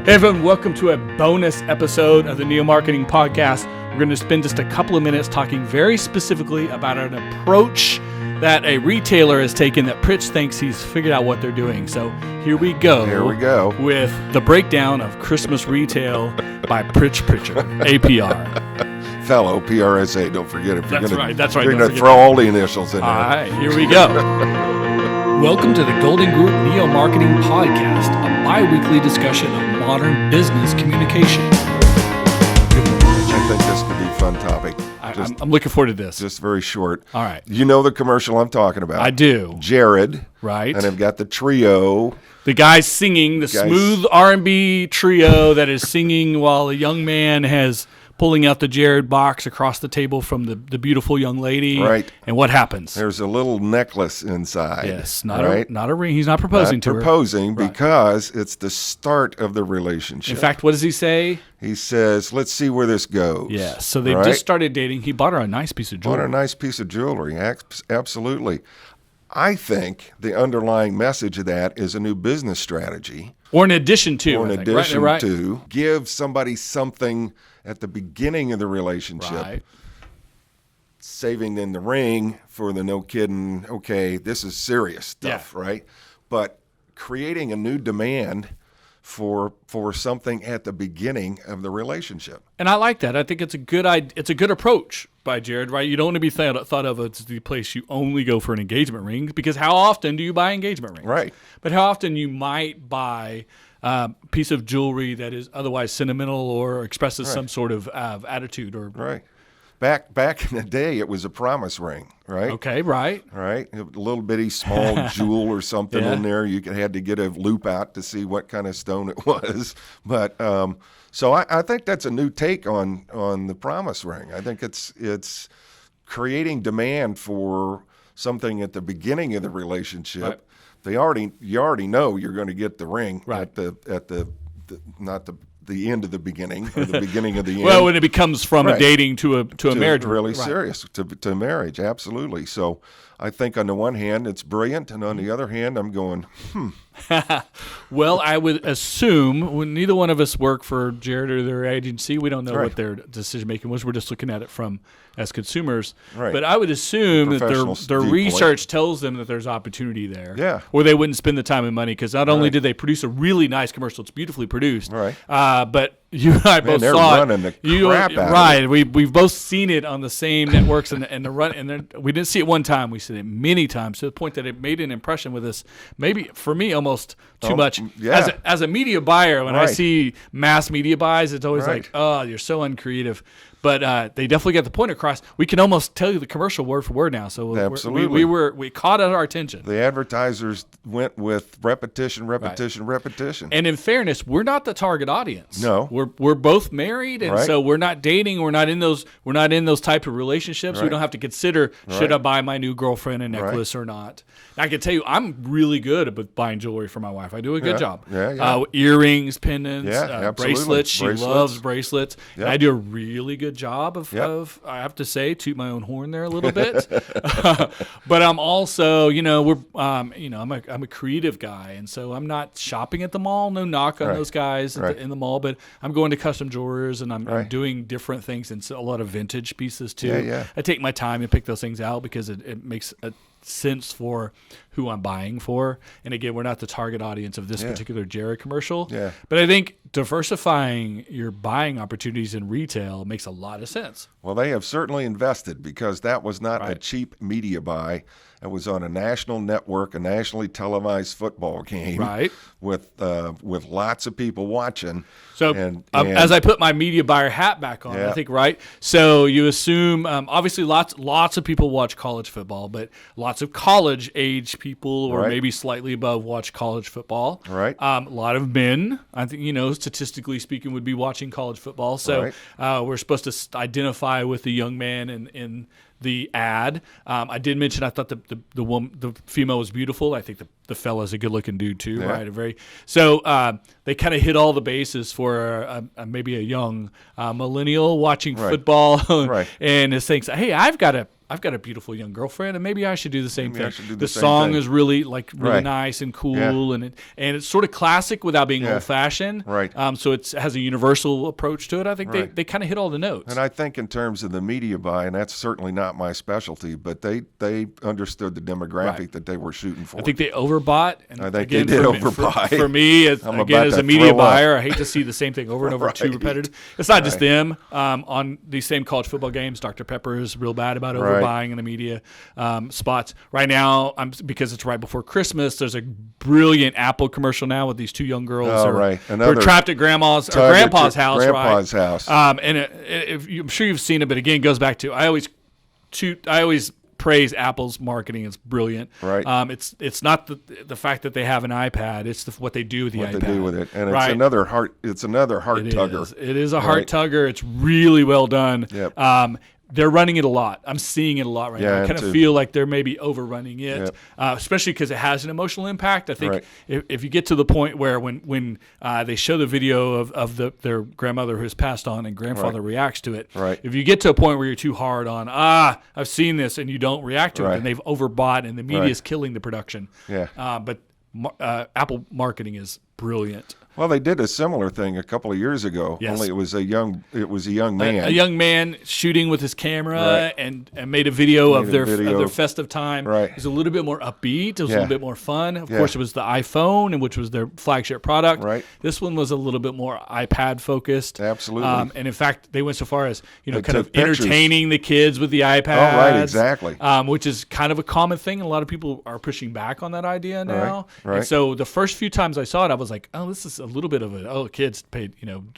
Hey everyone, welcome to a bonus episode of the Neo Marketing Podcast. We're going to spend just a couple of minutes talking very specifically about an approach that a retailer has taken that Pritch thinks he's figured out what they're doing. So here we go. Here we go. With the breakdown of Christmas retail by Pritch Pritchard, APR. Fellow PRSA, don't forget if you're going to throw all the initials in there. All right, here we go. Welcome to the Golden Group Neo Marketing Podcast, a bi-weekly discussion of modern business communication. I think this could be a fun topic. I'm looking forward to this. Just very short. All right. You know the commercial I'm talking about. I do. Jared. Right. And I've got the trio. The guy singing, the smooth R&B trio that is singing while a young man has pulling out the Jared box across the table from the beautiful young lady. Right. And what happens? There's a little necklace inside. Yes. Not a ring. He's not proposing to her. Not proposing because it's the start of the relationship. In fact, what does he say? He says, let's see where this goes. Yes. So they've just started dating. He bought her a nice piece of jewelry. Bought her a nice piece of jewelry. Absolutely. I think the underlying message of that is a new business strategy. Or in addition to. Or in addition to. Give somebody something at the beginning of the relationship. Right. Saving in the ring for the no kidding, okay, this is serious stuff, right? But creating a new demand for something at the beginning of the relationship. And I like that. I think it's a good approach by Jared, right? You don't want to be thought of as the place you only go for an engagement ring, because how often do you buy engagement rings? Right. But how often you might buy a piece of jewelry that is otherwise sentimental or expresses some sort of attitude or right. Back in the day, it was a promise ring, right? Okay, right. Right, a little bitty small jewel or something in there. You had to get a loop out to see what kind of stone it was. But so I think that's a new take on the promise ring. I think it's creating demand for something at the beginning of the relationship. Right. You already know you're going to get the ring at the not the end of the beginning or the beginning of the end. Well, when it becomes from a dating to a marriage. Really serious, to marriage, absolutely. So I think on the one hand, it's brilliant, and on the other hand, I'm going, Well, I would assume when neither one of us work for Jared or their agency, we don't know what their decision making was. We're just looking at it as consumers. Right. But I would assume that their research tells them that there's opportunity there. Yeah. Or they wouldn't spend the time and money, because not only did they produce a really nice commercial, it's beautifully produced. Right. But you and I both saw running it. The crap out right. of it. We've both seen it on the same networks and the run. And we didn't see it one time. We seen it many times, to the point that it made an impression with us. Maybe for me, almost too much. Yeah. As a media buyer, when I see mass media buys, it's always like, oh, you're so uncreative. But they definitely got the point across. We can almost tell you the commercial word for word now. So absolutely, we caught our attention. The advertisers went with repetition. And in fairness, we're not the target audience. No, we're both married, and so we're not dating. We're not in those type of relationships. We don't have to consider should I buy my new girlfriend a necklace or not. And I can tell you, I'm really good at buying jewelry for my wife. I do a good job. Earrings, pendants, bracelets. She loves bracelets. Yeah. And I do a really good job of I have to say, toot my own horn there a little bit. But I'm also, I'm a creative guy, and so I'm not shopping at the mall. No knock on those guys in the mall, but I'm going to custom jewelers, and I'm doing different things, and a lot of vintage pieces too. Yeah. I take my time and pick those things out because it makes a sense for who I'm buying for. And again, we're not the target audience of this particular Jared commercial. Yeah. But I think diversifying your buying opportunities in retail makes a lot of sense. Well, they have certainly invested, because that was not a cheap media buy. It was on a national network, a nationally televised football game, with lots of people watching. So as I put my media buyer hat back on, I think, so you assume, obviously lots of people watch college football, but lots of college age people or maybe slightly above watch college football. Right. A lot of men, I think, statistically speaking, would be watching college football. So we're supposed to identify with the young man in the ad. I did mention I thought the female was beautiful. I think the fella's a good looking dude too, right? So they kind of hit all the bases for maybe a young millennial watching football and is saying, hey, I've got I've got a beautiful young girlfriend, and maybe I should do the same Maybe I thing. should do The same song thing. is really Right. nice and cool, and it's sort of classic without being old fashioned. Right. So it has a universal approach to it. I think they kind of hit all the notes. And I think in terms of the media buy, and that's certainly not my specialty, but they understood the demographic that they were shooting for. I think they overbought. And I think again, they did for overbuy. For me, I'm again, about as to a media throw up. buyer, I hate to see the same thing over and over, too Right. repetitive. It's not just them. On these same college football games, Dr. Pepper is real bad about overbuying in the media spots. Right now, because it's right before Christmas, there's a brilliant Apple commercial now with these two young girls Oh, who right. are Another trapped at grandpa's house. Grandpa's right? house. I'm sure you've seen it, but again, it goes back to I always praise Apple's marketing. It's brilliant. Right. It's not the fact that they have an iPad. It's what they do with the iPad. What they do with it, and Right. it's another heart tugger. It is a heart tugger. It's really well done. Yep. They're running it a lot. I'm seeing it a lot right now. I kind of feel like they're maybe overrunning it, especially because it has an emotional impact. I think if you get to the point where when they show the video of their grandmother who has passed on and grandfather reacts to it, if you get to a point where you're too hard on, I've seen this, and you don't react to it, then they've overbought, and the media is killing the production. Yeah. But Apple marketing is brilliant. Well, they did a similar thing a couple of years ago. Yes. Only it was a young man. A young man shooting with his camera and made a video of their festive time. Right. It was a little bit more upbeat. It was a little bit more fun. Of Yeah. course, it was the iPhone, and which was their flagship product. Right. This one was a little bit more iPad focused. Absolutely. And in fact, they went so far as kind took of pictures. entertaining the kids with the iPads. Oh, right, exactly. Which is kind of a common thing. A lot of people are pushing back on that idea now. Right. And so the first few times I saw it, I was like, oh, this is a little bit of kids paid,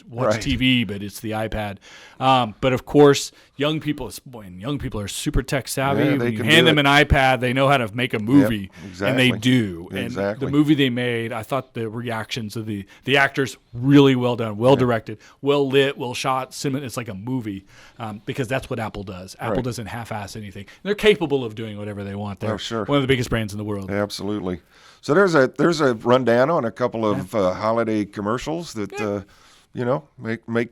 watch TV, but it's the iPad. But of course, young people are super tech savvy. Yeah, when you hand them an iPad, they know how to make a movie, exactly. and they do. Exactly. And the movie they made, I thought the reactions of the actors really well done, well directed, well lit, well shot. It's like a movie because that's what Apple does. Apple doesn't half-ass anything. They're capable of doing whatever they want. They're one of the biggest brands in the world. Absolutely. So there's a rundown on a couple of holiday commercials that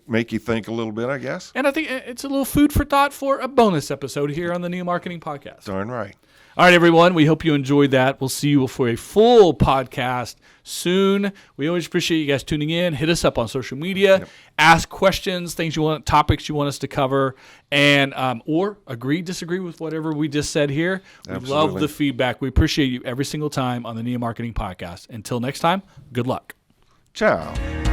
make you think a little bit, I guess. And I think it's a little food for thought for a bonus episode here on the Neo Marketing Podcast. Darn right. All right, everyone. We hope you enjoyed that. We'll see you for a full podcast soon. We always appreciate you guys tuning in. Hit us up on social media. Ask questions, topics you want us to cover, and or agree, disagree with whatever we just said here. We love the feedback. We appreciate you every single time on the Neo Marketing Podcast. Until next time, good luck. Ciao.